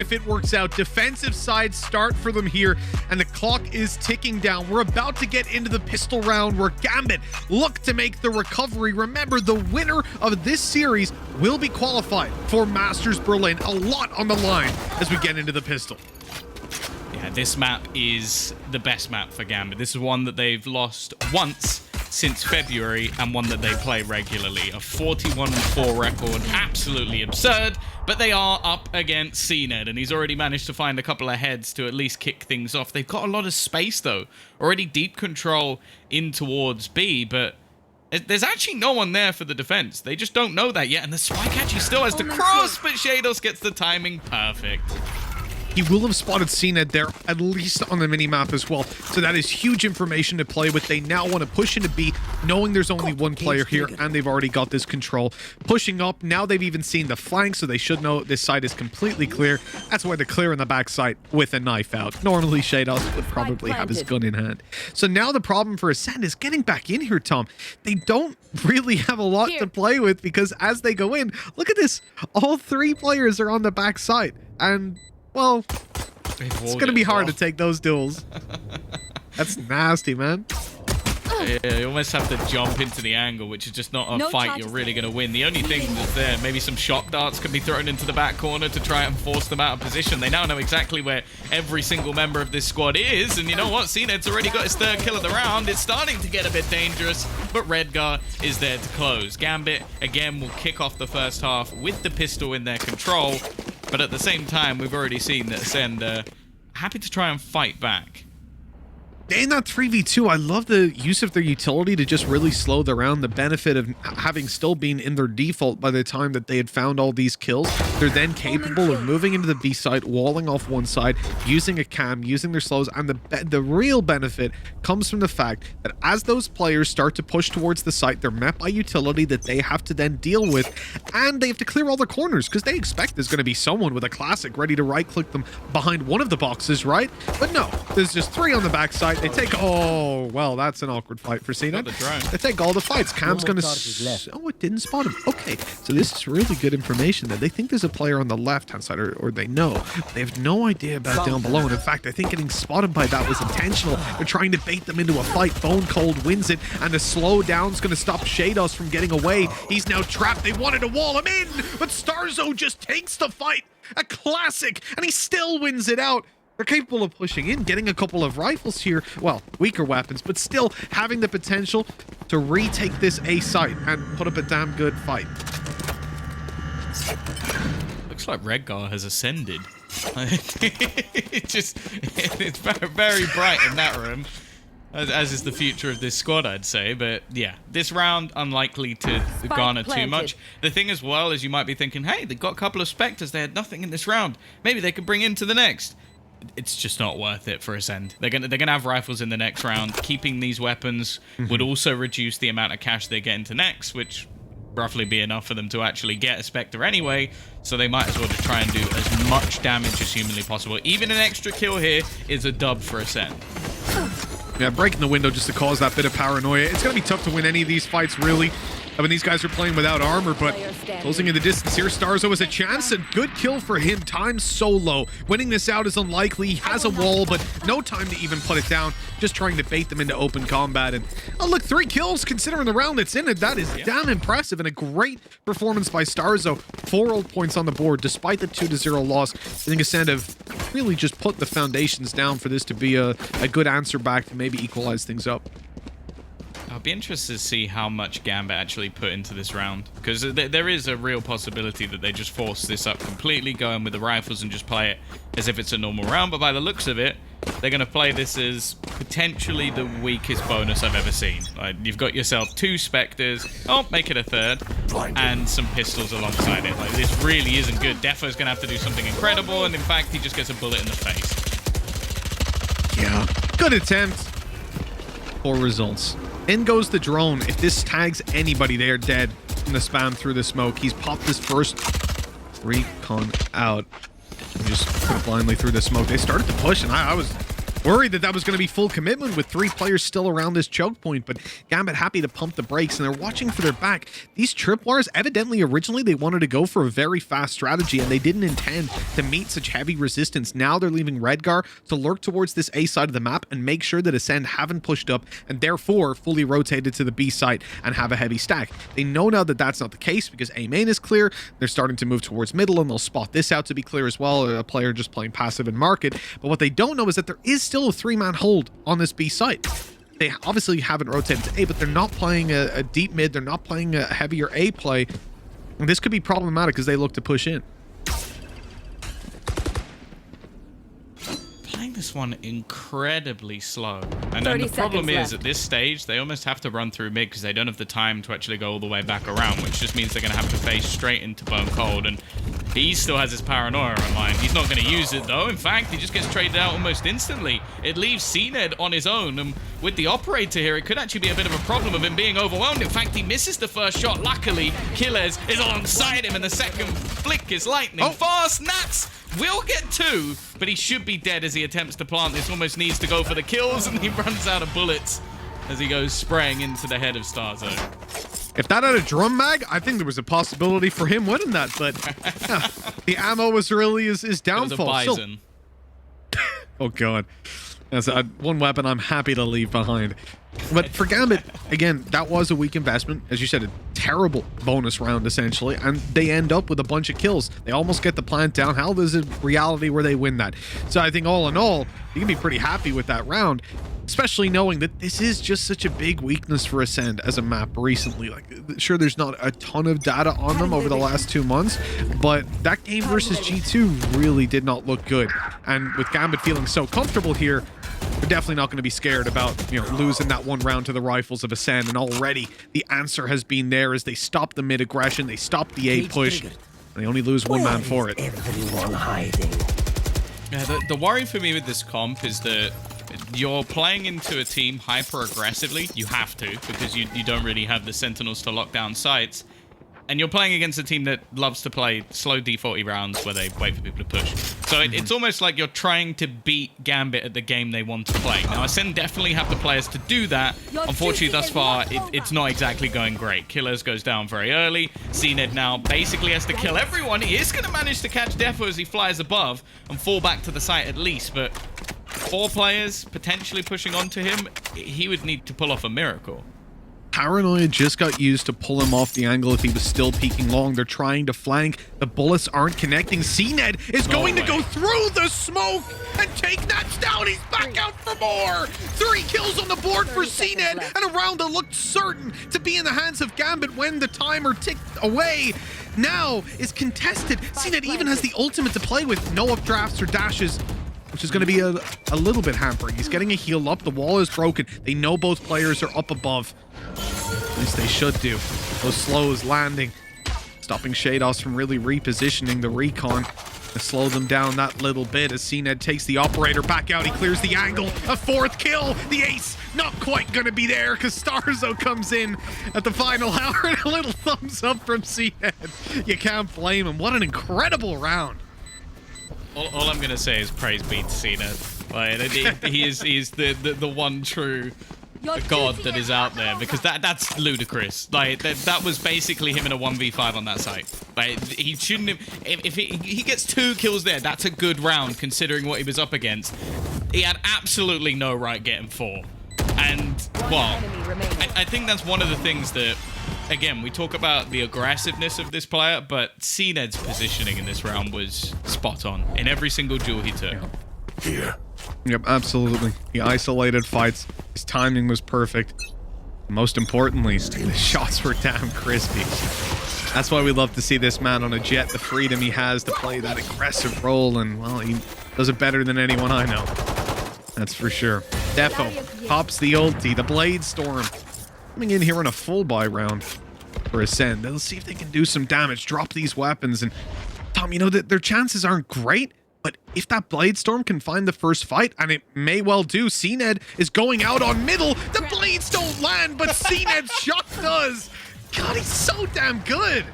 if it works out. Defensive side start for them here, and the clock is ticking down. We're about to get into the pistol round where GAMBIT look to make the recovery. Remember, the winner of this series will be qualified for Masters Berlin. A lot on the line as we get into the pistol. Yeah, this map is the best map for GAMBIT. This is one that they've lost once since February, and one that they play regularly. A 41-4 record, absolutely absurd, but they are up against ACEND, and he's already managed to find a couple of heads to at least kick things off. They've got a lot of space, though. Already deep control in towards B, but there's actually no one there for the defense. They just don't know that yet, and the Spike actually still has to cross, but Shados gets the timing perfect. He will have spotted ACEND there, at least on the mini-map as well. So that is huge information to play with. They now want to push into B, knowing there's only one player here, and they've already got this control. Pushing up, now they've even seen the flank, so they should know this side is completely clear. That's why they're clearing the backside with a knife out. Normally, Shados would probably have his gun in hand. So now the problem for ASCEND is getting back in here, Tom. They don't really have a lot to play with, because as they go in, look at this. All three players are on the backside, and well, it's going to be hard to take those duels. That's nasty, man. Yeah, you almost have to jump into the angle, which is just not a fight you're really going to win. The only thing that's there, maybe some shock darts can be thrown into the back corner to try and force them out of position. They now know exactly where every single member of this squad is, and you know what? ACEND's already got his third kill of the round. It's starting to get a bit dangerous, but Redgar is there to close. GAMBIT, again, will kick off the first half with the pistol in their control, but at the same time, we've already seen that ASCEND are happy to try and fight back. In that 3v2, I love the use of their utility to just really slow the round. The benefit of having still been in their default by the time that they had found all these kills. They're then capable of moving into the B side, walling off one side, using a cam, using their slows, and the real benefit comes from the fact that as those players start to push towards the site, they're met by utility that they have to then deal with, and they have to clear all the corners because they expect there's going to be someone with a classic ready to right-click them behind one of the boxes, right? But no, there's just three on the backside. They take, oh, well, that's an awkward fight for ACEND. They take all the fights. Cam's going to, oh, it didn't spot him. Okay, so this is really good information that they think there's a player on the left-hand side, or they know. They have no idea about down below, and in fact, I think getting spotted by that was intentional. They're trying to bait them into a fight. Bone Cold wins it, and the slow down's going to stop Shados from getting away. He's now trapped. They wanted to wall him in, but Starzo just takes the fight. A classic, and he still wins it out. They're capable of pushing in, getting a couple of rifles here. Well, weaker weapons, but still having the potential to retake this A site and put up a damn good fight. Looks like Redgar has ascended. it's very bright in that room, as is the future of this squad, I'd say. But yeah, this round unlikely to garner too much. The thing as well is you might be thinking, hey, they've got a couple of Spectres. They had nothing in this round. Maybe they could bring into the next. It's just not worth it for ASCEND. They're gonna have rifles in the next round. Keeping these weapons would also reduce the amount of cash they get into next, which roughly be enough for them to actually get a Spectre anyway. So they might as well just try and do as much damage as humanly possible. Even an extra kill here is a dub for ASCEND. Yeah, breaking the window just to cause that bit of paranoia. It's gonna be tough to win any of these fights, really. I mean, these guys are playing without armor, but closing in the distance here, Starzo has a chance, and good kill for him. Time so low. Winning this out is unlikely. He has a wall, but no time to even put it down. Just trying to bait them into open combat. And oh, look, 3 kills considering the round that's in it. That is damn impressive, and a great performance by Starzo. 4 ult points on the board, despite the 2-0 loss. I think ASCEND have really just put the foundations down for this to be a good answer back to maybe equalize things up. I'll be interested to see how much GAMBIT actually put into this round, because there is a real possibility that they just force this up completely, go in with the rifles and just play it as if it's a normal round. But by the looks of it, they're going to play this as potentially the weakest bonus I've ever seen. Like, you've got yourself 2 Spectres, oh, make it a third, and some pistols alongside it. Like, this really isn't good. Defo's going to have to do something incredible, and in fact, he just gets a bullet in the face. Yeah, good attempt. Poor results. In goes the drone. If this tags anybody, they are dead from the spam through the smoke. He's popped his first recon out. And just put it blindly through the smoke. They started to push, and I was Worried that was going to be full commitment with 3 players still around this choke point, but GAMBIT happy to pump the brakes, and they're watching for their back. These tripwires, evidently, originally they wanted to go for a very fast strategy, and they didn't intend to meet such heavy resistance. Now they're leaving Redgar to lurk towards this A side of the map and make sure that ASCEND haven't pushed up and therefore fully rotated to the B side and have a heavy stack. They know now that that's not the case because A main is clear. They're starting to move towards middle, and they'll spot this out to be clear as well, a player just playing passive in market. But what they don't know is that there is still a 3-man hold on this B site. They obviously haven't rotated to A, but they're not playing a deep mid. They're not playing a heavier A play. And this could be problematic as they look to push in. Playing this one incredibly slow. And then the problem is, at this stage, they almost have to run through mid because they don't have the time to actually go all the way back around, which just means they're going to have to face straight into Bone Cold. And he still has his paranoia online. He's not going to use it, though. In fact, he just gets traded out almost instantly. It leaves CNED on his own. And with the operator here, it could actually be a bit of a problem of him being overwhelmed. In fact, he misses the first shot. Luckily, Killers is alongside him, and the second flick is lightning fast. Nats will get 2, but he should be dead as he attempts to plant this. Almost needs to go for the kills, and he runs out of bullets as he goes spraying into the head of Starzo. If that had a drum mag, I think there was a possibility for him winning that, but yeah, the ammo was really his downfall. It was a Bison. Oh god, that's one weapon I'm happy to leave behind. But for GAMBIT, again, that was a weak investment. As you said, a terrible bonus round, essentially, and they end up with a bunch of kills. They almost get the plant down. How there's a reality where they win that. So I think all in all, you can be pretty happy with that round, especially knowing that this is just such a big weakness for ASCEND as a map recently. Like, sure, there's not a ton of data on them over the last 2 months, but that game versus G2 really did not look good. And with GAMBIT feeling so comfortable here, they're definitely not going to be scared about, you know, losing that one round to the rifles of ASCEND. And already the answer has been there as they stop the mid aggression, they stop the A push, and they only lose 1 man for it. Everyone hiding. Yeah, the worry for me with this comp is that you're playing into a team hyper aggressively. You have to, because you don't really have the sentinels to lock down sites. And you're playing against a team that loves to play slow D40 rounds where they wait for people to push. So it's almost like you're trying to beat GAMBIT at the game they want to play. Now, ASCEND definitely have the players to do that. Unfortunately, thus far, it's not exactly going great. Killers goes down very early. CNED now basically has to kill everyone. He is going to manage to catch Defo as he flies above and fall back to the site at least. But 4 players potentially pushing onto him, he would need to pull off a miracle. Paranoia just got used to pull him off the angle if he was still peeking long. They're trying to flank. The bullets aren't connecting. CNED is going to go through the smoke and take Nats down. He's back out for more. 3 kills on the board for CNED, and a round that looked certain to be in the hands of GAMBIT when the timer ticked away now is contested. CNED even has the ultimate to play with. No updrafts or dashes, which is going to be a little bit hampering. He's getting a heal up. The wall is broken. They know both players are up above. At least they should do. Those slows landing, stopping Shados from really repositioning the recon to slow them down that little bit as CNED takes the operator back out. He clears the angle. A 4th kill. The ace not quite going to be there because Starzo comes in at the final hour, and a little thumbs up from CNED. You can't blame him. What an incredible round. All I'm gonna say is praise be to CNED. Like, he is the one true god that is out there, because that's ludicrous. Like that was basically him in a 1v5 on that site. Like, he shouldn't have. If he gets 2 kills there, that's a good round considering what he was up against. He had absolutely no right getting 4. And well, I think that's one of the things that, again, we talk about the aggressiveness of this player, but CNED's positioning in this round was spot on in every single duel he took. Here. Yep, absolutely. He isolated fights. His timing was perfect. Most importantly, the shots were damn crispy. That's why we love to see this man on a jet, the freedom he has to play that aggressive role, and, well, he does it better than anyone I know. That's for sure. Defo pops the ulti, the Blade Storm. Coming in here in a full buy round for ASCEND. They'll see if they can do some damage, drop these weapons, and Tom, you know, that their chances aren't great, but if that Blade Storm can find the first fight, and it may well do, CNED is going out on middle. The blades don't land, but CNED's shot does. God, he's so damn good.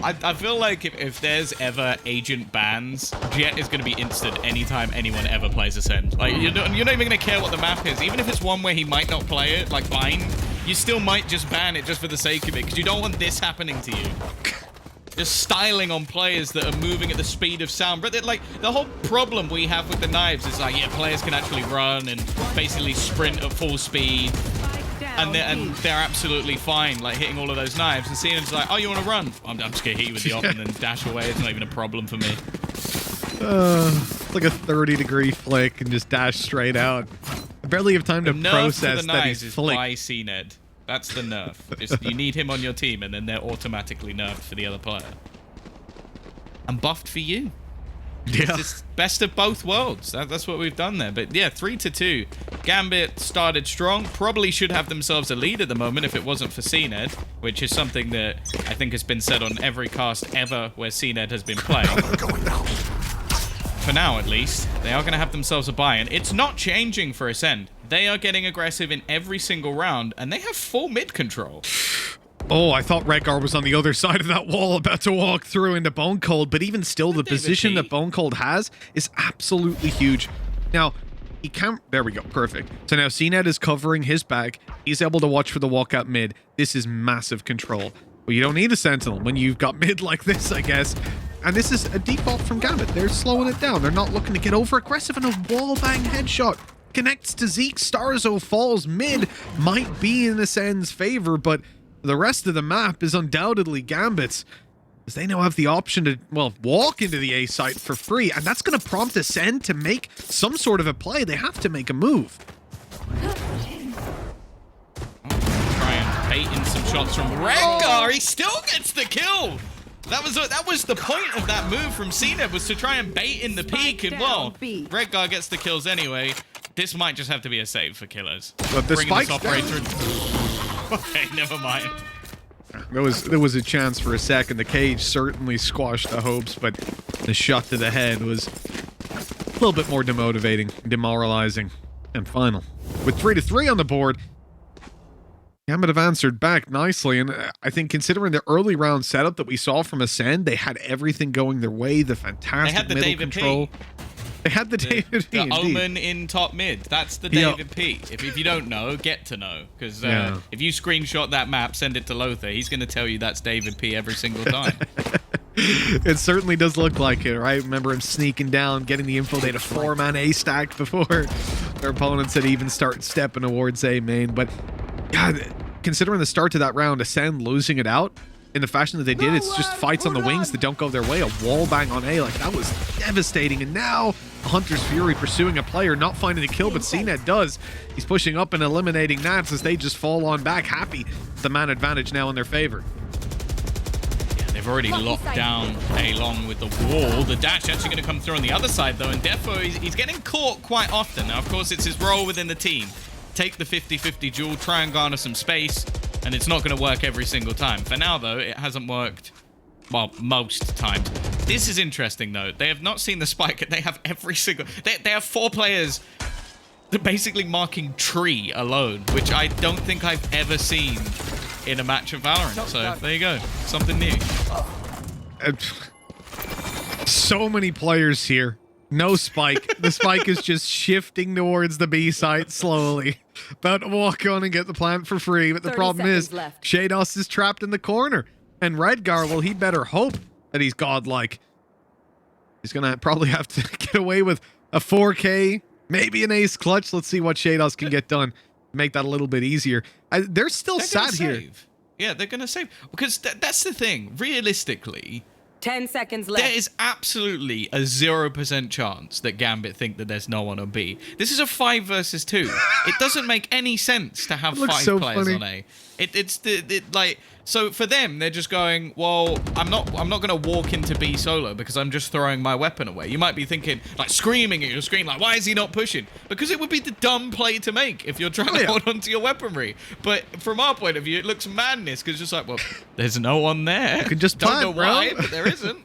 I feel like if there's ever agent bans, Jet is going to be instant anytime anyone ever plays Ascend. Like, you're not even going to care what the map is. Even if it's one where he might not play it, like Vine, you still might just ban it just for the sake of it, because you don't want this happening to you. Just styling on players that are moving at the speed of sound. But like, the whole problem we have with the knives is like, yeah, players can actually run and basically sprint at full speed. And they're absolutely fine, like hitting all of those knives. And Cened's like, oh, you want to run? I'm just going to hit you with the op and then dash away. It's not even a problem for me. It's like a 30-degree flick and just dash straight out. I barely have time to process that he's flicked. By Cened. That's the nerf. Just, you need him on your team, and then they're automatically nerfed for the other player. And buffed for you. Yeah. It's best of both worlds. That's what we've done there. But yeah, 3-2. Gambit started strong. Probably should have themselves a lead at the moment if it wasn't for Cened, which is something that I think has been said on every cast ever where Cened has been playing. For now, at least, they are going to have themselves a buy-in. It's not changing for Ascend. They are getting aggressive in every single round, and they have full mid control. Oh, I thought Redgar was on the other side of that wall about to walk through into Bone Cold, but even still, the position that Bone Cold has is absolutely huge. Now, he can't... There we go. Perfect. So now Cened is covering his back. He's able to watch for the walkout mid. This is massive control. Well, you don't need a Sentinel when you've got mid like this, I guess. And this is a default from Gambit. They're slowing it down. They're not looking to get over aggressive, and a wallbang headshot connects to Zeke. Starzo falls mid. Might be in Ascend's favor, but the rest of the map is undoubtedly Gambit's, as they now have the option to, well, walk into the A site for free, and that's going to prompt Ascend to make some sort of a play. They have to make a move. Try and bait in some shots from Redgar. He still gets the kill. That was the point of that move from Cened, was to try and bait in the peak, and well, Redgar gets the kills anyway. This might just have to be a save for killers. But the spike's operator. Okay, never mind. There was a chance for a second. The cage certainly squashed the hopes, but the shot to the head was a little bit more demotivating, demoralizing, and final. With 3-3 on the board, Gambit have answered back nicely, and I think considering the early round setup that we saw from Ascend, they had everything going their way, the fantastic middle David control. P. They had the David P. The Omen in top mid. That's the David P. If you don't know, get to know. Because if you screenshot that map, send it to Lothar, he's going to tell you that's David P every single time. It certainly does look like it, right? Remember him sneaking down, getting the info. They had a 4-man A stack before their opponents had even started stepping towards A main. But God, considering the start to that round, Ascend losing it out in the fashion that they did, it's just fights on the wings that don't go their way. A wall bang on A, like, that was devastating. And now Hunter's Fury pursuing a player, not finding the kill, but Cened does. He's pushing up and eliminating Nats as they just fall on back, happy with the man advantage now in their favor. Yeah, they've already locked down A long with the wall. The dash actually going to come through on the other side, though, and Defo, he's getting caught quite often. Now, of course, it's his role within the team. Take the 50-50 duel, try and garner some space, and it's not going to work every single time. For now, though, it hasn't worked, well, most times. This is interesting, though. They have not seen the spike. They have every single... They have 4 players basically marking tree alone, which I don't think I've ever seen in a match of Valorant. So, there you go. Something new. So many players here. No spike. The spike is just shifting towards the B site slowly. About to walk on and get the plant for free, but the problem is Shados is trapped in the corner. And Redgar, well, he better hope that he's godlike. He's going to probably have to get away with a 4K, maybe an ace clutch. Let's see what Shados can get done. Make that a little bit easier. They're still sat here. Yeah, they're going to save. Because that's the thing. Realistically... 10 seconds left. There is absolutely a 0% chance that Gambit think that there's no one on B. This is a 5 versus 2. It doesn't make any sense to have 5 players on A. It's like, so for them, they're just going, well, I'm not going to walk into B solo because I'm just throwing my weapon away. You might be thinking, like, screaming at your screen, like, why is he not pushing? Because it would be the dumb play to make if you're trying to hold on to your weaponry. But from our point of view, it looks madness because it's just like, well, there's no one there. You can just don't know why, but there isn't.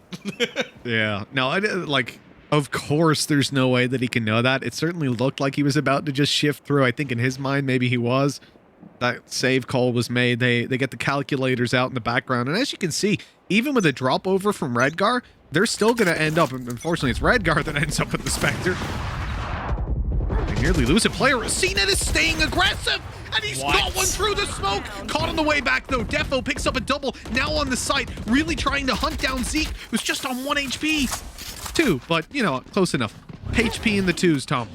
Yeah. No, like, of course there's no way that he can know that. It certainly looked like he was about to just shift through. I think in his mind, maybe he was. that save call was made. They get the calculators out in the background. And as you can see, even with a drop over from Redgar, they're still going to end up, and unfortunately it's Redgar that ends up with the Spectre. They nearly lose a player. CNET is staying aggressive, and he's got one through the smoke. Caught on the way back though. Defo picks up a double, now on the site, really trying to hunt down Zeke, who's just on 1 HP. 2, but you know, close enough. HP in the 2s, Tom.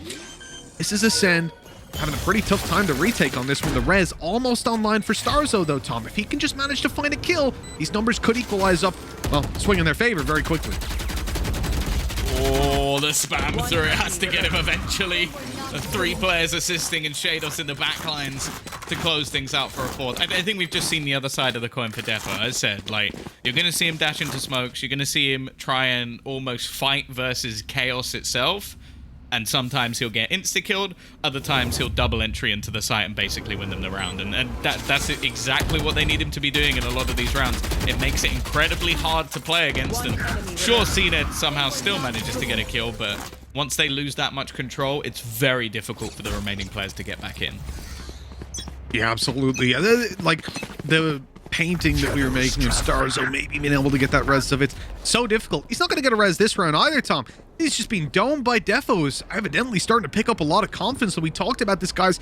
This is ASCEND. Having a pretty tough time to retake on this one. The res almost online for Starzo though, Tom. If he can just manage to find a kill, these numbers could equalize up, well, swing in their favor very quickly. Oh, the spam through. It has to get him eventually. The 3 players assisting and Shados in the backlines to close things out for a 4th. I think we've just seen the other side of the coin for Defo. As I said, like, you're going to see him dash into smokes. You're going to see him try and almost fight versus chaos itself. And sometimes he'll get insta-killed, other times he'll double entry into the site and basically win them the round. And that's exactly what they need him to be doing in a lot of these rounds. It makes it incredibly hard to play against them. Sure, CNED somehow still manages to get a kill, but once they lose that much control, it's very difficult for the remaining players to get back in. Yeah, absolutely. Like, the painting that we were making of Starzo, maybe being able to get that res of it's so difficult. He's not going to get a res this round either, Tom. He's just being domed by Defos, evidently starting to pick up a lot of confidence. So we talked about this guy's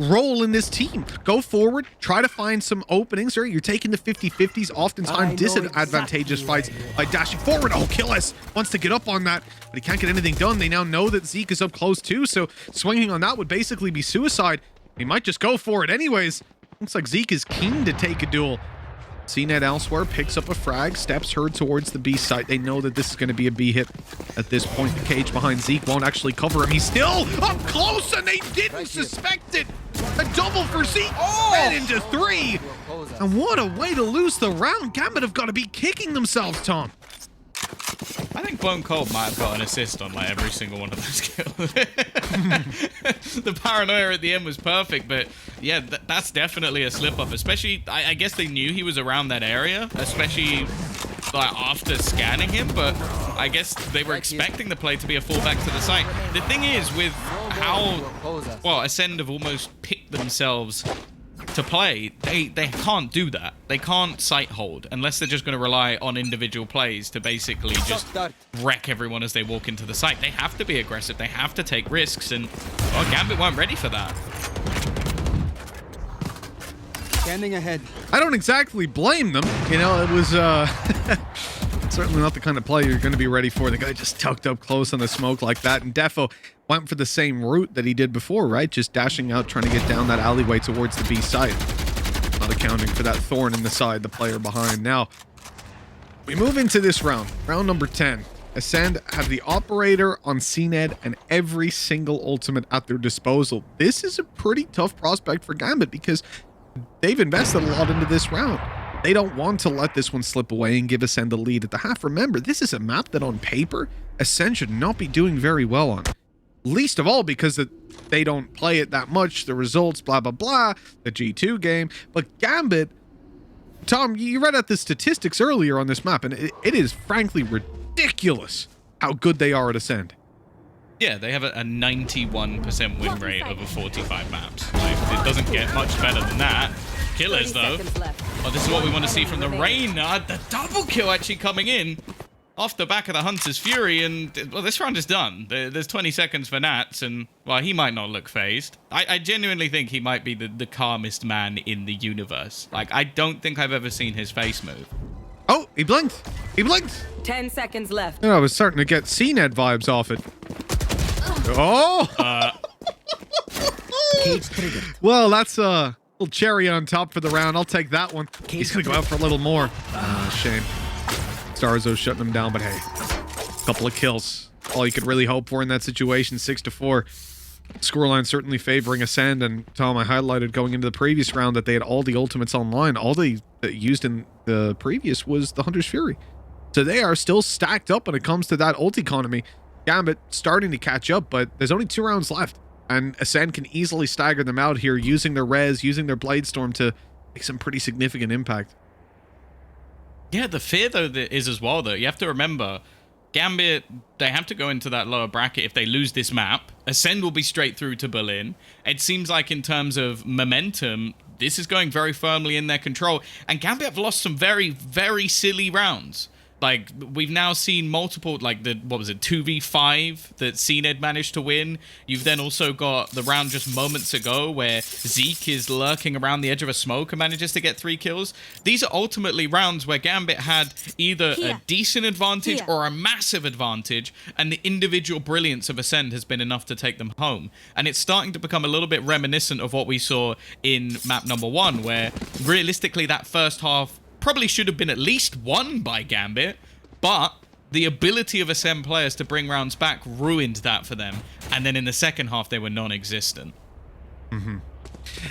role in this team. Go forward, try to find some openings. Or you're taking the 50-50s, oftentimes disadvantageous fights by dashing forward. Oh, Killis wants to get up on that, but he can't get anything done. They now know that Zeke is up close too, so swinging on that would basically be suicide. He might just go for it anyways. Looks like Zeke is keen to take a duel. CNET elsewhere, picks up a frag, steps her towards the B site. They know that this is going to be a B hit at this point. The cage behind Zeke won't actually cover him. He's still up close, and they didn't suspect it. A double for Zeke, and into 3. And what a way to lose the round. Gambit have got to be kicking themselves, Tom. I think Bone Cold might have got an assist on like every single one of those kills. The paranoia at the end was perfect, but yeah, that's definitely a slip up. Especially, I guess they knew he was around that area, especially like after scanning him. But I guess they were expecting the play to be a fallback to the site. The thing is, with how well ASCEND have almost picked themselves to play, they can't do that. They can't site hold unless they're just going to rely on individual plays to basically just wreck everyone as they walk into the site. They have to be aggressive. They have to take risks, and well, Gambit weren't ready for that. Standing ahead. I don't exactly blame them. You know, it was certainly not the kind of play you're going to be ready for. The guy just tucked up close on the smoke like that, and Defo went for the same route that he did before, right? Just dashing out, trying to get down that alleyway towards the B side. Not accounting for that thorn in the side, the player behind. Now, we move into this round, round number 10. ASCEND have the operator on CNED and every single ultimate at their disposal. This is a pretty tough prospect for Gambit because they've invested a lot into this round. They don't want to let this one slip away and give ASCEND the lead at the half. Remember, this is a map that on paper, ASCEND should not be doing very well on. Least of all because they don't play it that much, the results, blah, blah, blah, the G2 game. But Gambit, Tom, you read out the statistics earlier on this map, and it is frankly ridiculous how good they are at ASCEND. Yeah, they have a 91% win rate over 45 maps. Like, it doesn't get much better than that. Killers, though. Oh, this is what we want to see from the Rain. The double kill actually coming in off the back of the Hunter's Fury, and well, this round is done. There's 20 seconds for Nats, and well, he might not look phased. I genuinely think he might be the calmest man in the universe. Like, I don't think I've ever seen his face move. Oh, he blinked. He blinked. 10 seconds left. You know, I was starting to get CNED vibes off it. Oh! Cage triggered. Well, that's a little cherry on top for the round. I'll take that one. He's going to go out for a little more. Shame. Starzo shutting him down, but hey, a couple of kills. All you could really hope for in that situation, 6-4. Scoreline certainly favoring ASCEND, and Tom, I highlighted going into the previous round that they had all the ultimates online. All they used in the previous was the Hunter's Fury. So they are still stacked up when it comes to that ult economy. Gambit starting to catch up, but there's only 2 rounds left, and ASCEND can easily stagger them out here using their res, using their Blade Storm to make some pretty significant impact. Yeah, the fear, though, that is as well, though. You have to remember, Gambit, they have to go into that lower bracket if they lose this map. ASCEND will be straight through to Berlin. It seems like in terms of momentum, this is going very firmly in their control. And Gambit have lost some very, very silly rounds. Like, we've now seen multiple, like, the, what was it, 2v5 that CNED managed to win. You've then also got the round just moments ago where Zeke is lurking around the edge of a smoke and manages to get 3 kills. These are ultimately rounds where Gambit had either a decent advantage or a massive advantage, and the individual brilliance of ASCEND has been enough to take them home. And it's starting to become a little bit reminiscent of what we saw in map number 1, where realistically that first half probably should have been at least won by Gambit, but the ability of ASCEND players to bring rounds back ruined that for them. And then in the second half, they were non-existent.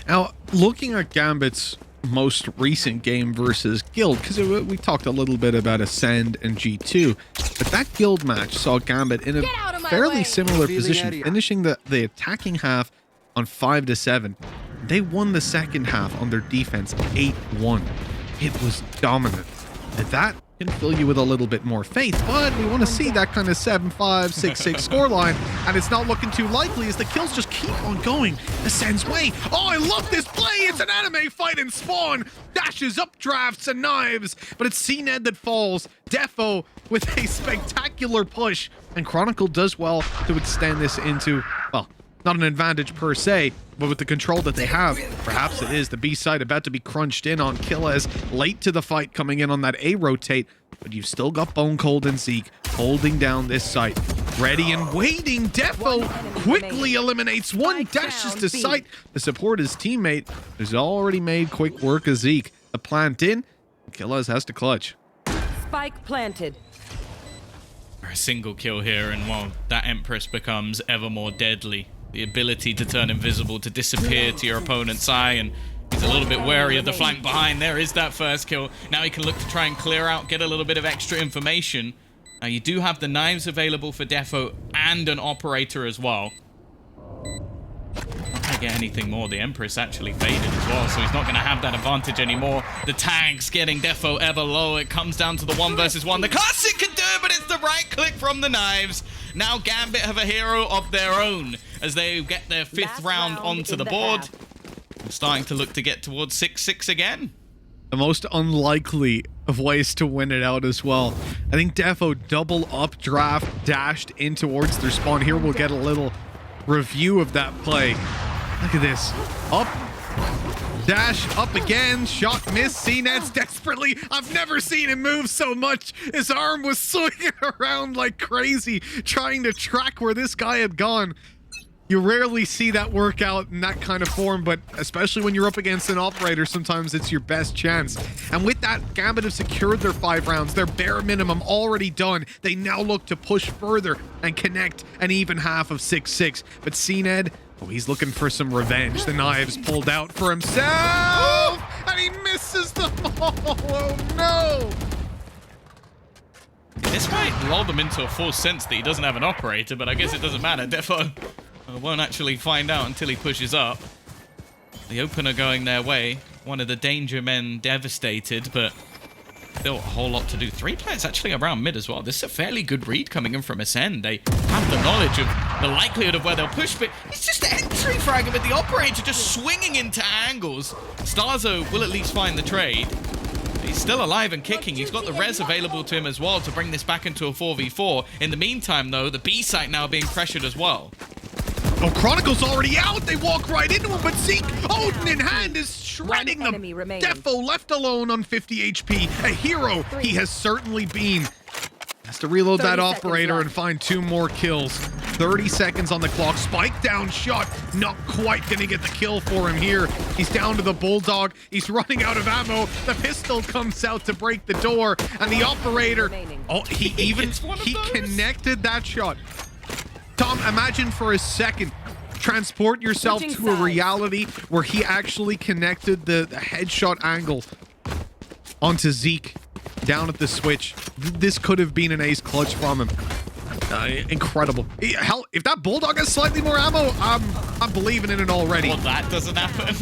Now, looking at Gambit's most recent game versus Guild, because we talked a little bit about ASCEND and G2, but that Guild match saw Gambit in a fairly similar position, finishing the attacking half on 5-7. They won the second half on their defense 8-1. It was dominant. And that can fill you with a little bit more faith, but we want to see that kind of 7-5, 6-6 scoreline, and it's not looking too likely as the kills just keep on going ASCEND's way. Oh, I love this play! It's an anime fight in Spawn! Dashes, updrafts, and knives, but it's CNED that falls. Defo with a spectacular push, and Chronicle does well to extend this into, well, not an advantage per se, but with the control that they have, perhaps it is. The B side about to be crunched in on Killaz, late to the fight coming in on that A rotate, but you've still got Bone Cold and Zeke holding down this site. Ready and waiting, Defo quickly eliminates one, dashes to sight to support his teammate, who's already made quick work of Zeke. The plant in, Killaz has to clutch. Spike planted. A single kill here, and well, that Empress becomes ever more deadly. The ability to turn invisible, to disappear to your opponent's eye, and he's a little bit wary of the flank behind. There is that first kill. Now he can look to try and clear out, get a little bit of extra information. Now you do have the knives available for Defo and an operator as well. Not gonna get anything more. The Empress actually faded as well, so he's not gonna have that advantage anymore. The tag's getting Defo ever low. It comes down to the 1 versus 1. The classic can do it, but it's the right click from the knives. Now Gambit have a hero of their own as they get their 5th round onto the board. They're starting to look to get towards 6-6 again. The most unlikely of ways to win it out as well. I think Defo double updraft dashed in towards their spawn. Here we'll get a little review of that play. Look at this. Up. Dash up again, shot miss, CNED's desperately. I've never seen him move so much. His arm was swinging around like crazy, trying to track where this guy had gone. You rarely see that work out in that kind of form, but especially when you're up against an operator, sometimes it's your best chance. And with that, Gambit have secured their 5 rounds, their bare minimum already done. They now look to push further and connect an even half of 6-6. But CNED, oh, he's looking for some revenge. The knives pulled out for himself, and he misses the ball. Oh no! This might lull them into a false sense that he doesn't have an operator, but I guess it doesn't matter. Defo won't actually find out until he pushes up. The opener going their way. One of the danger men devastated, but still a whole lot to do. 3 players actually around mid as well. This is a fairly good read coming in from ASCEND. They have the knowledge of the likelihood of where they'll push, but it's just the entry fragment with the operator just swinging into angles. Starzo will at least find the trade. He's still alive and kicking. He's got the res available to him as well to bring this back into a 4v4. In the meantime, though, the B site now being pressured as well. Oh, Chronicle's already out. They walk right into him, but Zeke, Odin in hand, is shredding them. Defo left alone on 50 HP. A hero he has certainly been. Has to reload that operator and find 2 more kills. 30 seconds on the clock. Spike down shot. Not quite gonna get the kill for him here. He's down to the Bulldog. He's running out of ammo. The pistol comes out to break the door, and the operator, oh, he connected that shot. Tom, imagine for a second, transport yourself to a reality where he actually connected the headshot angle onto Zeke down at the switch. This could have been an ace clutch from him. Incredible. Hell, if that Bulldog has slightly more ammo, I'm believing in it already. Well, that doesn't happen.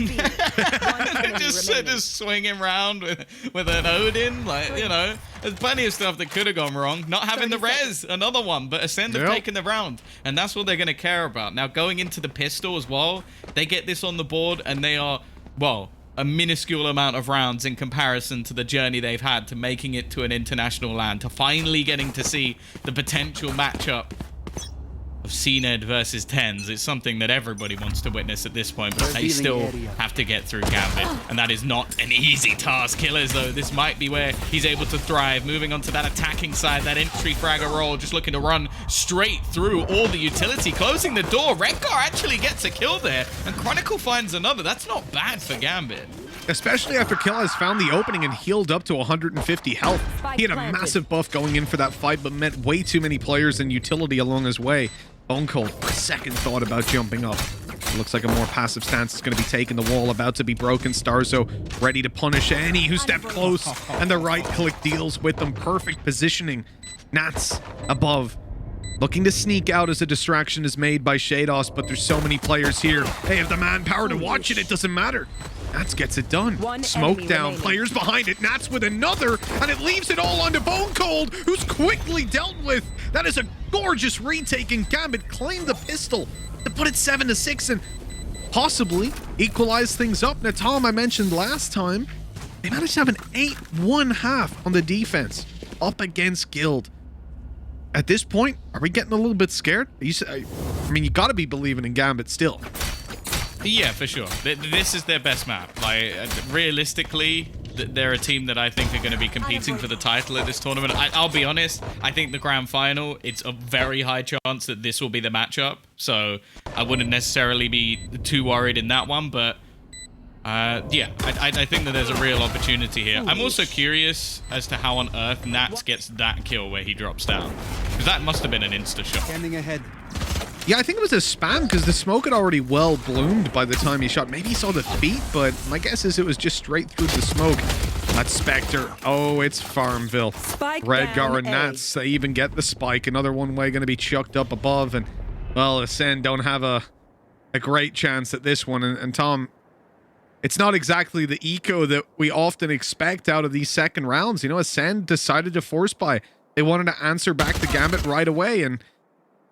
just swinging around with an Odin, like, you know, there's plenty of stuff that could have gone wrong. Not having the res, another one, but ASCEND have taken the round, and that's what they're going to care about. Now, going into the pistol as well, they get this on the board, and they are, well, a minuscule amount of rounds in comparison to the journey they've had to making it to an international land, to finally getting to see the potential matchup of ACEND versus TENS. It's something that everybody wants to witness at this point, but they still have to get through GAMBIT, and that is not an easy task. Killers, though, this might be where he's able to thrive, moving on to that attacking side, that entry fragger roll, just looking to run straight through all the utility, closing the door. Rengar actually gets a kill there, and Chronicle finds another. That's not bad for GAMBIT. Especially after Kill has found the opening and healed up to 150 health. He had a massive buff going in for that fight, but met way too many players and utility along his way. Bone Cold, for a second thought about jumping up. It looks like a more passive stance is going to be taken. The wall about to be broken. Starzo ready to punish any who step close, and the right click deals with them. Perfect positioning. Nats above, looking to sneak out as a distraction is made by Shados, but there's so many players here. They have the manpower to watch it. It doesn't matter. Nats gets it done. Smoke down. Remaining. Players behind it. Nats with another, and it leaves it all onto Bone Cold, who's quickly dealt with. That is a gorgeous retake, and GAMBIT claimed the pistol to put it 7-6 and possibly equalize things up. Now, Tom, I mentioned last time, they managed to have an 8-1 half on the defense up against Guild. At this point, are we getting a little bit scared? I mean, you got to be believing in GAMBIT still. Yeah, for sure. This is their best map. Like, realistically, they're a team that I think are going to be competing for the title at this tournament. I'll be honest, I think the grand final, it's a very high chance that this will be the matchup. So I wouldn't necessarily be too worried in that one. But yeah, I think that there's a real opportunity here. I'm also curious as to how on earth Nats gets that kill where he drops down, because that must have been an insta-shot. Standing ahead. Yeah, I think it was a spam because the smoke had already well bloomed by the time he shot. Maybe he saw the feet, but my guess is it was just straight through the smoke. That's Spectre. Oh, it's Farmville. Redgar and Nats, they even get the spike. Another one-way going to be chucked up above. And, well, ASCEND don't have a great chance at this one. And Tom, it's not exactly the eco that we often expect out of these second rounds. You know, ASCEND decided to force buy. They wanted to answer back the GAMBIT right away, and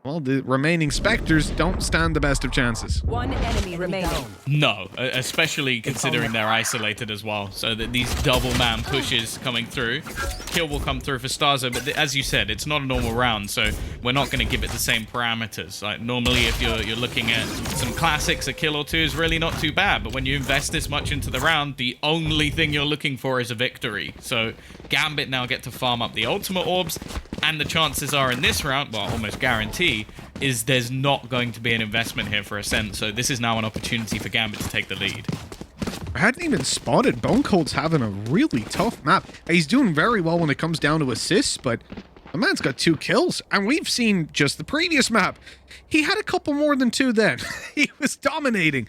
well, the remaining Spectres don't stand the best of chances. One enemy remaining. No, especially considering they're isolated as well. So that these double man pushes coming through. Kill will come through for Starzo, but as you said, it's not a normal round, so we're not going to give it the same parameters. Like normally, if you're looking at some classics, a kill or two is really not too bad. But when you invest this much into the round, the only thing you're looking for is a victory. So GAMBIT now get to farm up the ultimate orbs, and the chances are in this round, well, almost guarantee, is there's not going to be an investment here for ASCENT. So this is now an opportunity for GAMBIT to take the lead. I hadn't even spotted Bone Cold's having a really tough map. He's doing very well when it comes down to assists, but the man's got 2 kills, and we've seen just the previous map. He had a couple more than 2 then. He was dominating.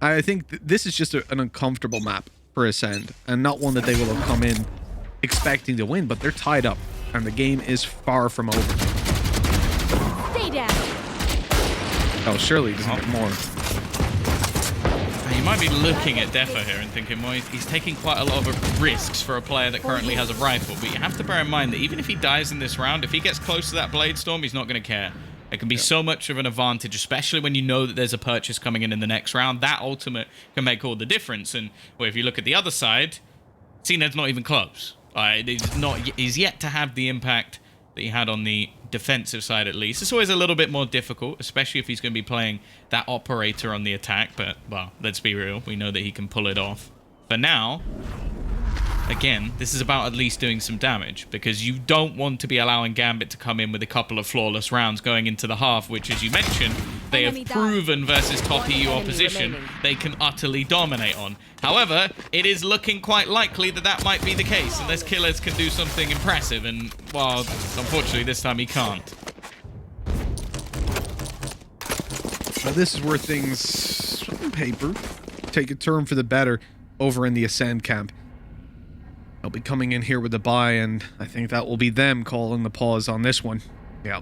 I think this is just an uncomfortable map for ASCEND, and not one that they will have come in expecting to win, but they're tied up, and the game is far from over. Stay down. Oh, surely he doesn't get more. You might be looking at Defo here and thinking, well, he's taking quite a lot of risks for a player that currently has a rifle. But you have to bear in mind that even if he dies in this round, if he gets close to that Blade Storm, he's not going to care. It can be so much of an advantage, especially when you know that there's a purchase coming in the next round. That ultimate can make all the difference. And well, if you look at the other side, CNED's not even close. He's yet to have the impact that he had on the defensive side, at least. It's always a little bit more difficult, especially if he's going to be playing that operator on the attack. But, well, let's be real. We know that he can pull it off. For now, again, this is about at least doing some damage, because you don't want to be allowing GAMBIT to come in with a couple of flawless rounds going into the half, which, as you mentioned, they have proven versus top EU opposition they can utterly dominate on. However, it is looking quite likely that that might be the case, unless Killers can do something impressive, and, well, unfortunately, this time he can't. Now, this is where things, on paper, take a turn for the better over in the ASCEND camp. They'll be coming in here with the buy, and I think that will be them calling the pause on this one. Yeah.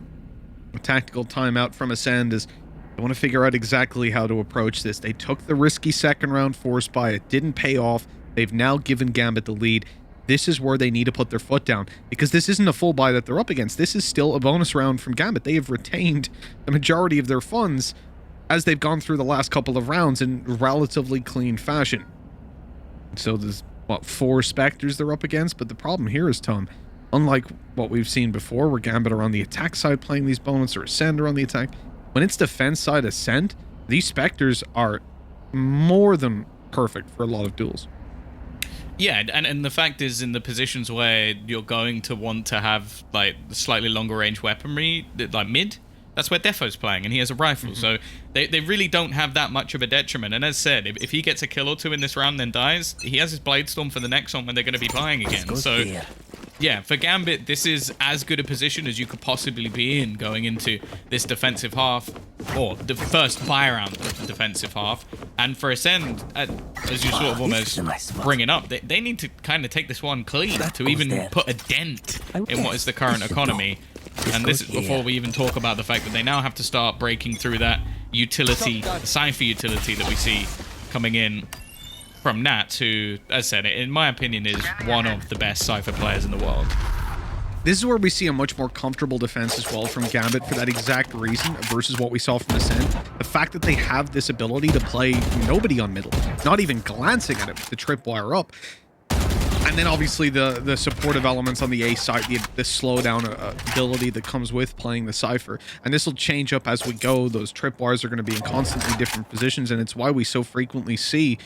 A tactical timeout from ASCEND is they want to figure out exactly how to approach this. They took the risky second round force buy. It didn't pay off. They've now given GAMBIT the lead. This is where they need to put their foot down, because this isn't a full buy that they're up against. This is still a bonus round from GAMBIT. They have retained the majority of their funds as they've gone through the last couple of rounds in relatively clean fashion. So there's, what, 4 Spectres they're up against? But the problem here is, Tom, unlike what we've seen before, where Gambit are on the attack side playing these bonus, or Ascend are on the attack, when it's defense side Ascent, these Spectres are more than perfect for a lot of duels. Yeah, and the fact is, in the positions where you're going to want to have like slightly longer range weaponry, like mid, that's where Defo's playing, and he has a rifle, so they really don't have that much of a detriment. And as said, if he gets a kill or 2 in this round, then dies, he has his Blade Storm for the next one when they're going to be buying again. So yeah, for Gambit, this is as good a position as you could possibly be in going into this defensive half, or the first buy round of the defensive half. And for Ascend, as you sort of almost bring it up, they need to kind of take this one clean to even put a dent in what is the current economy. And this is before we even talk about the fact that they now have to start breaking through that utility, Cypher utility that we see coming in from Nats, who, as said, in my opinion, is one of the best Cypher players in the world. This is where we see a much more comfortable defense as well from Gambit for that exact reason versus what we saw from Ascent. The fact that they have this ability to play nobody on middle, not even glancing at it with the tripwire up. And then obviously the supportive elements on the A side, the slowdown ability that comes with playing the Cypher. And this will change up as we go. Those tripwires are going to be in constantly different positions, and it's why we so frequently see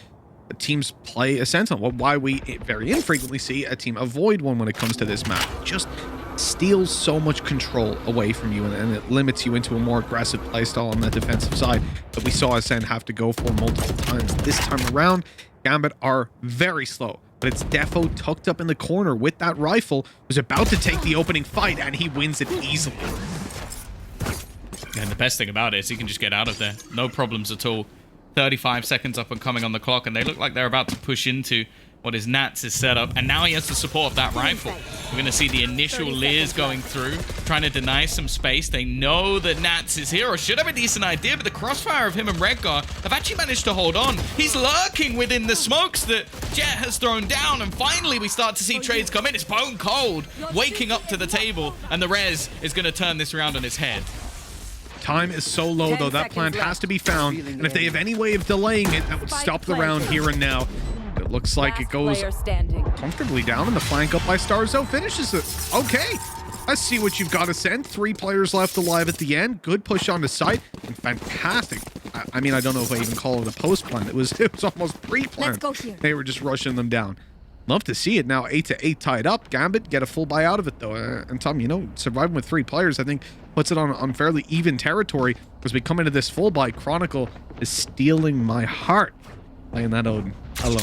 teams play a Sentinel. Well, why we very infrequently see a team avoid one when it comes to this map. It just steals so much control away from you, and it limits you into a more aggressive playstyle on the defensive side that we saw Ascend have to go for multiple times. This time around, Gambit are very slow, but it's Defo tucked up in the corner with that rifle, who's about to take the opening fight, and he wins it easily. And the best thing about it is he can just get out of there. No problems at all. 35 seconds up and coming on the clock, and they look like they're about to push into what is Nats' setup, and now he has the support of that rifle. We're going to see the initial Leers going through, trying to deny some space. They know that Nats is here, or should have a decent idea, but the crossfire of him and Redgar have actually managed to hold on. He's lurking within the smokes that Jet has thrown down, and finally we start to see trades come in. It's Bone Cold waking up to the table, and the Rez is going to turn this round on his head. Time is so low, though. That plant has to be found, and if they have any way of delaying it, that would stop the round here and now. It looks like it goes comfortably down, and the flank up by Starzo finishes it. Okay, let's see what you've got, Ascend. 3 players left alive at the end. Good push on the site, and fantastic. I mean, I don't know if I even call it a post-plant. It was almost pre-plant. They were just rushing them down. Love to see it now. 8-8 tied up. Gambit get a full buy out of it, though. And Tom, you know, surviving with 3 players, I think, puts it on fairly even territory as we come into this full buy. Chronicle is stealing my heart playing that Odin alone.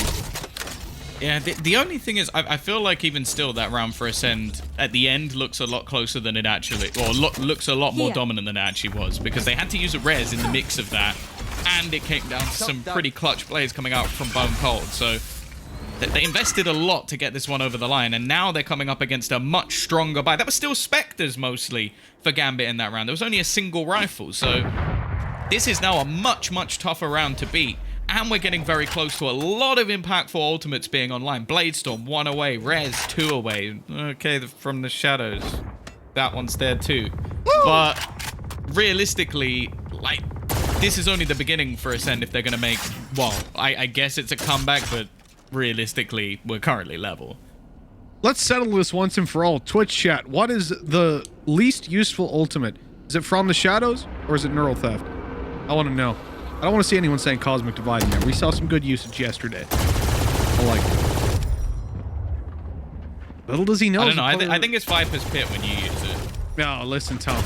Yeah, the only thing is, I feel like even still that round for Ascend at the end looks a lot closer than it actually, or looks a lot more dominant than it actually was, because they had to use a res in the mix of that, and it came down to some pretty clutch plays coming out from Bone Cold. So they invested a lot to get this one over the line, and now they're coming up against a much stronger buy. That was still Spectres mostly for Gambit in that round. There was only a single rifle, so this is now a much, much tougher round to beat. And we're getting very close to a lot of impactful ultimates being online. Bladestorm, 1 away. Rez, 2 away. Okay, from the shadows. That one's there too. Woo! But realistically, like, this is only the beginning for Ascend if they're going to make, well, I guess it's a comeback, but realistically, we're currently level. Let's settle this once and for all. Twitch chat, what is the least useful ultimate? Is it From the Shadows, or is it Neural Theft? I want to know. I don't want to see anyone saying Cosmic Divide in there. We saw some good usage yesterday. I like it. Little does he know. I don't know. I think it's Viper's Pit when you use it. No, listen, Tom.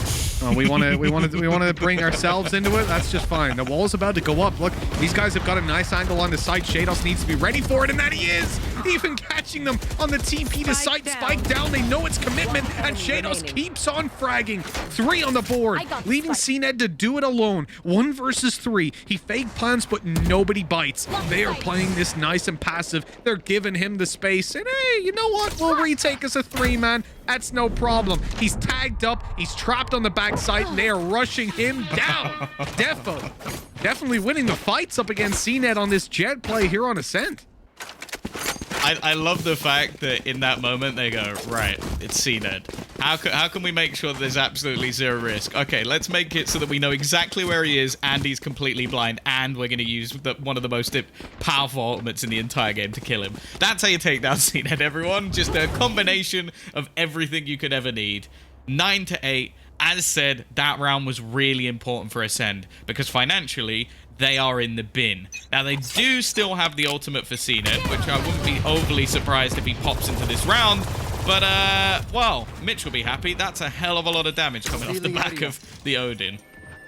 We want to bring ourselves into it. That's just fine. The wall's about to go up. Look, these guys have got a nice angle on the site. Shados needs to be ready for it, and that he is. Even catching them on the TP to site. Spike down. They know it's commitment, and Shados keeps on fragging. 3 on the board, leaving CNED to do it alone. 1 versus 3. He fake plans, but nobody bites. They are playing this nice and passive. They're giving him the space, and hey, you know what? We'll retake us a 3, man. That's no problem. He's tagged up. He's trapped on the backside, and they are rushing him down. Defo definitely winning the fights up against CNED on this Jet play here on Ascent. I love the fact that in that moment they go, right, it's CNED. How can we make sure that there's absolutely zero risk? Okay, let's make it so that we know exactly where he is and he's completely blind, and we're going to use one of the most powerful ultimates in the entire game to kill him. That's how you take down CNED, everyone. Just a combination of everything you could ever need. 9-8. As said, that round was really important for ASCEND because financially, they are in the bin. Now, they do still have the ultimate for CNED, which I wouldn't be overly surprised if he pops into this round. But, well, Mitch will be happy. That's a hell of a lot of damage coming off the back of the Odin.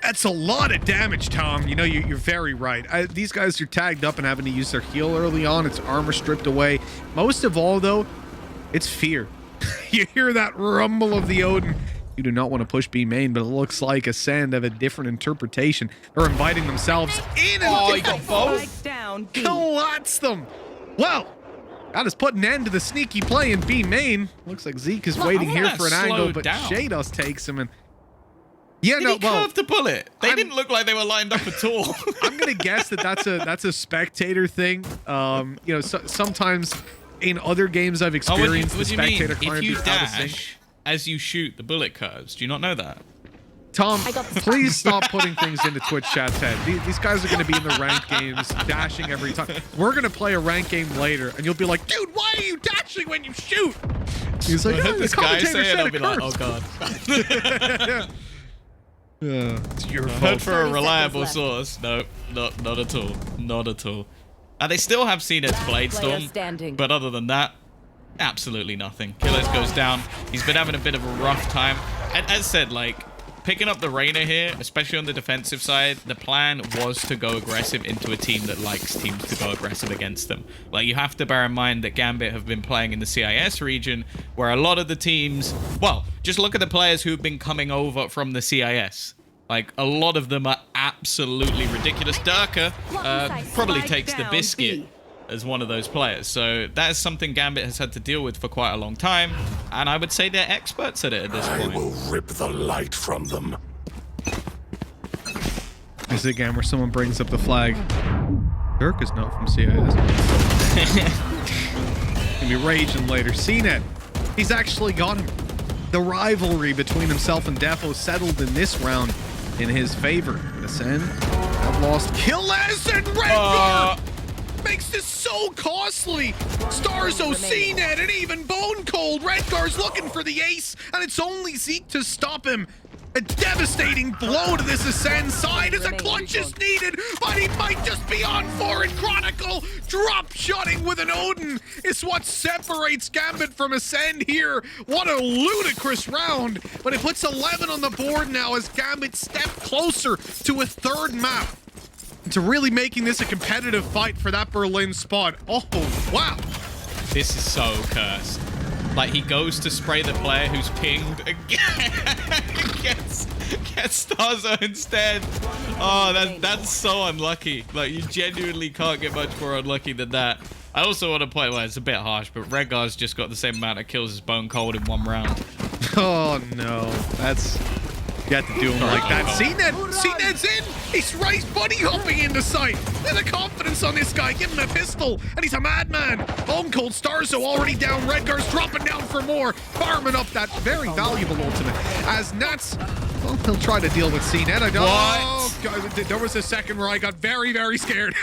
That's a lot of damage, Tom. You know, you're very right. These guys are tagged up and having to use their heal early on. It's armor stripped away. Most of all, though, it's fear. You hear that rumble of the Odin. You do not want to push B main, but it looks like ASCEND have a different interpretation. They're inviting themselves in and he got both. Down. B. collapse them. Well, that has put an end to the sneaky play in B main. Looks like Zeke is waiting here for an angle, but Shados takes him and Did he curve the bullet? They didn't look like they were lined up at all. I'm gonna guess that that's a spectator thing. You know, sometimes in other games I've experienced the spectator if you be out of sync. dash as you shoot, the bullet curves. Do you not know that? Tom, please stop putting things into Twitch chat's head. These guys are going to be in the ranked games, dashing every time. We're going to play a ranked game later, and you'll be like, dude, why are you dashing when you shoot? He's like, I this guy say it, I'll be like, oh, God. It's your Heard fault. for a reliable source. No, not at all. Not at all. They still have CNED's Blade Storm, but other than that, absolutely nothing. Killers goes down. He's been having a bit of a rough time. And as said, like, picking up the Reyna here, especially on the defensive side, the plan was to go aggressive into a team that likes teams to go aggressive against them. Like, you have to bear in mind that GAMBIT have been playing in the CIS region, where a lot of the teams... Well, just look at the players who've been coming over from the CIS. Like, a lot of them are absolutely ridiculous. Durka probably takes the biscuit as one of those players. So that is something GAMBIT has had to deal with for quite a long time. And I would say they're experts at it at this point. I will rip the light from them. This is a game where someone brings up the flag. Dirk is not from CIS. Gonna be raging later. CNED. He's actually got him. The rivalry between himself and Defo settled in this round in his favor. ASCEND have lost Killes and Redguard. Makes this so costly. Starzo, CNED, and even Bone Cold. Redguard's looking for the ace, and it's only Zeke to stop him. A devastating blow to this ASCEND side as a clutch is needed, but he might just be on for it. Chronicle drop-shotting with an Odin is what separates GAMBIT from ASCEND here. What a ludicrous round, but it puts 11 on the board now as GAMBIT step closer to a third map. To really making this a competitive fight for that Berlin spot. Oh, wow. This is so cursed. Like, he goes to spray the player who's pinged again. gets Starzo instead. Oh, that's so unlucky. Like, you genuinely can't get much more unlucky than that. I also want to point, well, it's a bit harsh, but Redguard's just got the same amount of kills as Bone Cold in one round. Oh, no. That's... You have to do him like that. CNED's in! He's bunny hopping into sight! There's a confidence on this guy. Give him a pistol, and he's a madman. Bone Cold Starzo already down. Redguard's dropping down for more. Farming up that very valuable ultimate. As Nats, well, he'll try to deal with CNED. Oh, God, there was a second where I got very, very scared.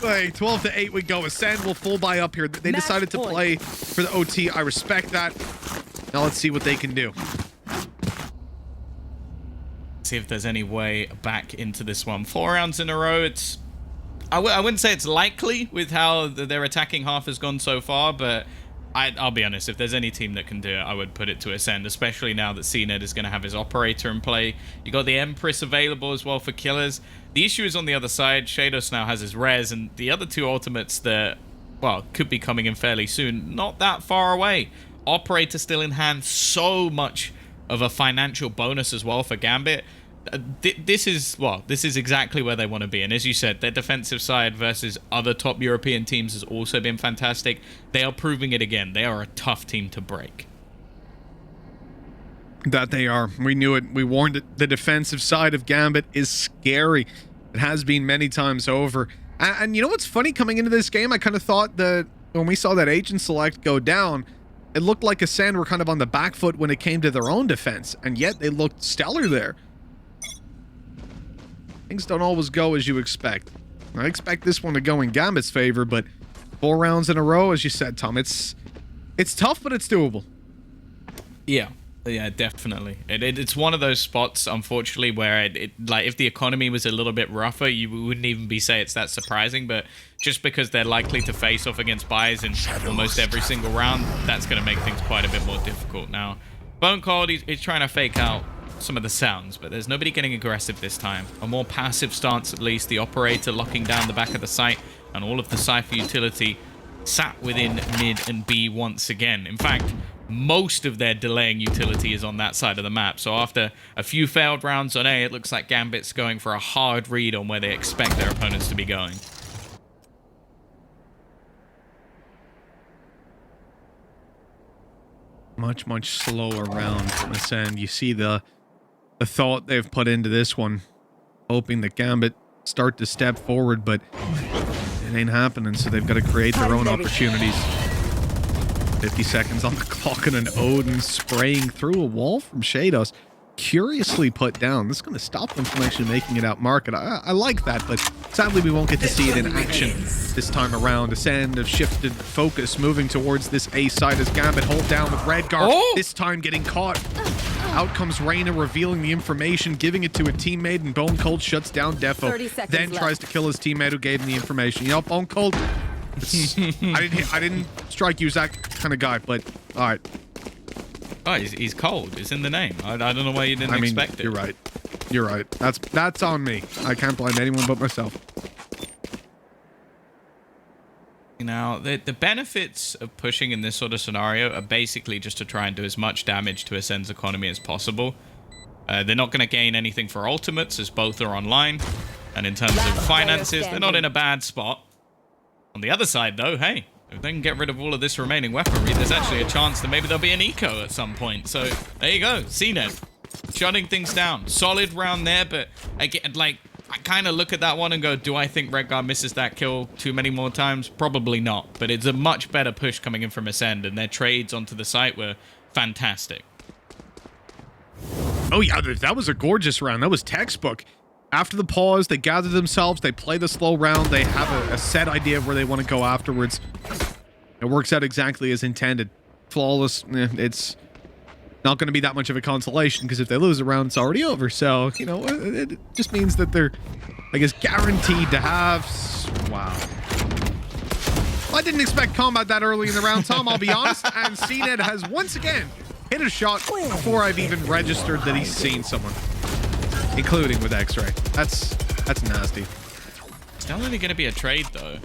Like, 12-8 we go. ASCEND will full buy up here. They decided to play for the OT. I respect that. Now let's see what they can do. See if there's any way back into this one. 4 rounds in a row. It's I wouldn't say it's likely with how their attacking half has gone so far, but I'll be honest, if there's any team that can do it, I would put it to ASCEND, especially now that CNED is going to have his operator in play. You got the Empress available as well for killers. The issue is on the other side. Shados now has his res, and the other two ultimates that, well, could be coming in fairly soon, not that far away. Operator still in hand, so much of a financial bonus as well for GAMBIT. This is exactly where they want to be. And as you said, their defensive side versus other top European teams has also been fantastic. They are proving it again. They are a tough team to break. That they are. We knew it. We warned it. The defensive side of GAMBIT is scary. It has been many times over. And you know what's funny? Coming into this game, I kind of thought that When we saw that Agent Select go down, it looked like ASCEND were kind of on the back foot when it came to their own defense, and yet they looked stellar there. Things don't always go as you expect. I expect this one to go in Gambit's favor, but 4 rounds in a row, as you said, Tom, it's tough, but it's doable. Yeah, definitely. It's one of those spots, unfortunately, where like if the economy was a little bit rougher, you wouldn't even say it's that surprising. But just because they're likely to face off against buys in almost every single round, that's going to make things quite a bit more difficult. Now, Bone Cold, he's trying to fake out some of the sounds, but there's nobody getting aggressive this time. A more passive stance, at least. The operator locking down the back of the site, and all of the Cypher utility sat within mid and B once again. In fact, most of their delaying utility is on that side of the map. So after a few failed rounds on A, it looks like Gambit's going for a hard read on where they expect their opponents to be going. Much slower round from ASCEND. You see the thought they've put into this one, hoping that Gambit start to step forward, but it ain't happening, so they've got to create their own opportunities. 50 seconds on the clock and an Odin spraying through a wall from Shados. Curiously put down. This is going to stop them from actually making it out market. I like that, but sadly we won't get to see it in action this time around. ASCEND have shifted focus, moving towards this A side as Gambit hold down with Redgar. This time getting caught. Out comes Reyna, revealing the information, giving it to a teammate, and Bone Cold shuts down Defo. Then tries to kill his teammate who gave him the information. You know, Bone Cold, I didn't strike you as that kind of guy, but all right. Oh, he's cold. It's in the name. I don't know why you didn't expect it. You're right. You're right. That's on me. I can't blame anyone but myself. Now, the benefits of pushing in this sort of scenario are basically just to try and do as much damage to ASCEND's economy as possible. They're not going to gain anything for ultimates, as both are online. And in terms of finances, they're not in a bad spot. On the other side, though, hey, if they can get rid of all of this remaining weaponry, there's actually a chance that maybe there'll be an eco at some point. So, there you go. CNED. Shutting things down. Solid round there, but again, like, I kind of look at that one and go, do I think Redgar misses that kill too many more times? Probably not. But it's a much better push coming in from ASCEND, and their trades onto the site were fantastic. Oh, yeah, that was a gorgeous round. That was textbook. After the pause, they gather themselves, they play the slow round, they have a set idea of where they want to go afterwards. It works out exactly as intended. Flawless, it's not going to be that much of a consolation, because if they lose a round, it's already over. So, you know, it just means that they're, I guess, guaranteed to have... Wow. Well, I didn't expect combat that early in the round, Tom, I'll be honest. And CNED has once again hit a shot before I've even registered that he's seen someone. Including with X-Ray. That's nasty. It's definitely going to be a trade, though.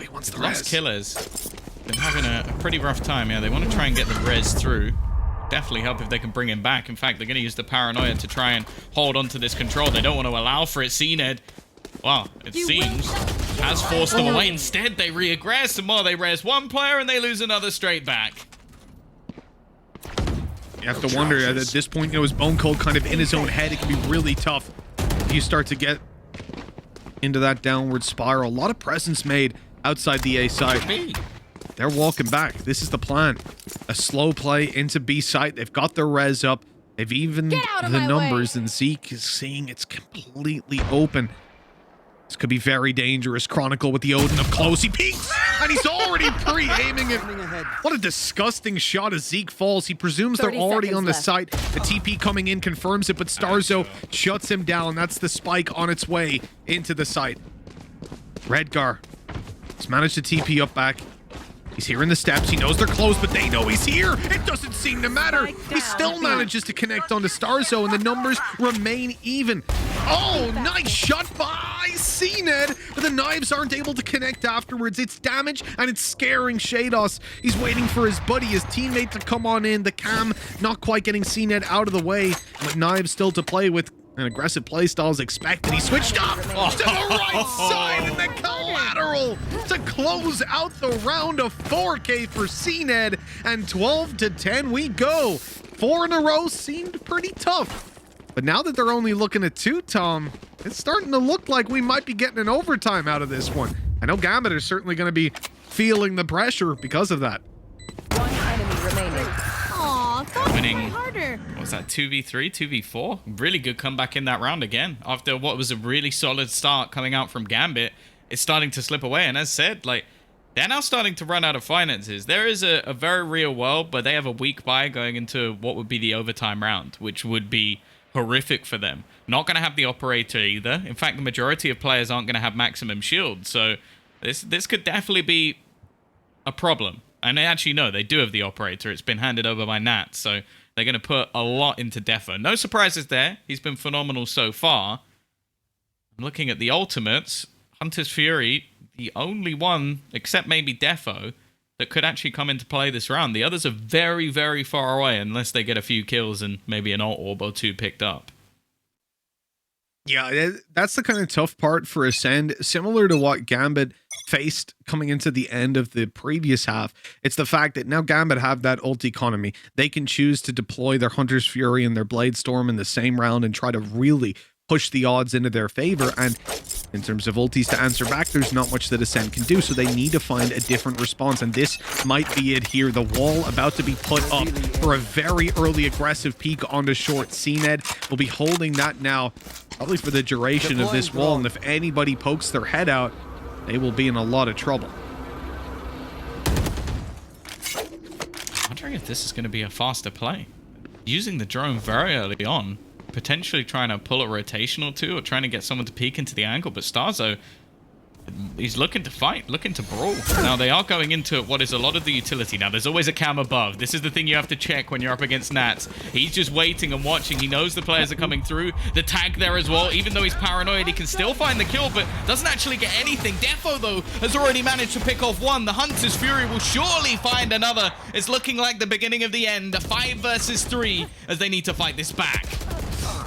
He wants the Lost res. Killers. Been having a pretty rough time. Yeah, they want to try and get the res through. Definitely help if they can bring him back. In fact, they're going to use the paranoia to try and hold on to this control. They don't want to allow for it. CNED, well, it seems, has forced them away. Instead, they re-aggress. And more, they res one player and they lose another straight back. You have to wonder, at this point, you know, is Bone Cold kind of in his own head? It can be really tough if you start to get into that downward spiral. A lot of presence made outside the A side. They're walking back. This is the plan. A slow play into B site. They've got their res up. They've evened the numbers, and Zeke is seeing it's completely open. This could be very dangerous. Chronicle with the Odin up close. He peeks, and he's already pre-aiming it. What a disgusting shot as Zeke falls. He presumes they're already on the site. The TP coming in confirms it, but Starzo shuts him down. That's the spike on its way into the site. Redgar has managed to TP up back. He's hearing the steps. He knows they're close, but they know he's here. It doesn't seem to matter. He still manages to connect onto Starzo, and the numbers remain even. Oh, nice shot by CNED, but the knives aren't able to connect afterwards. It's damage, and it's scaring Shados. He's waiting for his buddy, his teammate, to come on in. The cam not quite getting CNED out of the way, but knives still to play with. An aggressive playstyle is expected. He switched up to the right side and the collateral to close out the round of 4K for CNED, and 12-10 we go. 4 in a row seemed pretty tough, but now that they're only looking at 2, Tom, it's starting to look like we might be getting an overtime out of this one. I know Gambit is certainly going to be feeling the pressure because of that. One enemy remaining. Aw, thought Winning. I'd try harder. What was that, 2v3, 2v4? Really good comeback in that round again. After what was a really solid start coming out from Gambit, it's starting to slip away. And as said, like, they're now starting to run out of finances. There is a very real world, but they have a weak buy going into what would be the overtime round, which would be horrific for them. Not going to have the operator either. In fact, the majority of players aren't going to have maximum shield. So this could definitely be a problem. And actually, no, they do have the operator. It's been handed over by Nat. So they're going to put a lot into Defo. No surprises there. He's been phenomenal so far. I'm looking at the ultimates. Hunter's Fury, the only one, except maybe Defo, that could actually come into play this round. The others are very, very far away unless they get a few kills and maybe an ult orb or two picked up. Yeah, that's the kind of tough part for Ascend. Similar to what Gambit faced coming into the end of the previous half, it's the fact that now Gambit have that ult economy. They can choose to deploy their Hunter's Fury and their Blade Storm in the same round and try to really push the odds into their favor. And in terms of ultis to answer back, there's not much that Ascend can do, so they need to find a different response, and this might be it here. The wall about to be put up for a very early aggressive peek onto short. CNED will be holding that now, probably for the duration of this wall, and if anybody pokes their head out, they will be in a lot of trouble. I'm wondering if this is going to be a faster play. Using the drone very early on, potentially trying to pull a rotation or two, or trying to get someone to peek into the angle, but Starzo, he's looking to fight, looking to brawl. Now, they are going into what is a lot of the utility. Now, there's always a cam above. This is the thing you have to check when you're up against Nats. He's just waiting and watching. He knows the players are coming through. The tag there as well. Even though he's paranoid, he can still find the kill, but doesn't actually get anything. Defo, though, has already managed to pick off one. The Hunter's Fury will surely find another. It's looking like the beginning of the end. 5 versus 3 as they need to fight this back.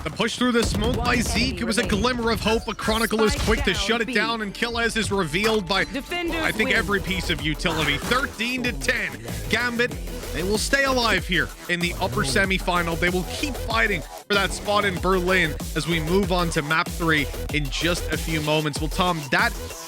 The push through the smoke by Zeke, it was a glimmer of hope, but Chronicle is quick to shut it down, and Killez is revealed by, I think, every piece of utility. 13 to 10. Gambit, they will stay alive here in the upper semi-final. They will keep fighting for that spot in Berlin as we move on to map 3 in just a few moments. Well, Tom, that has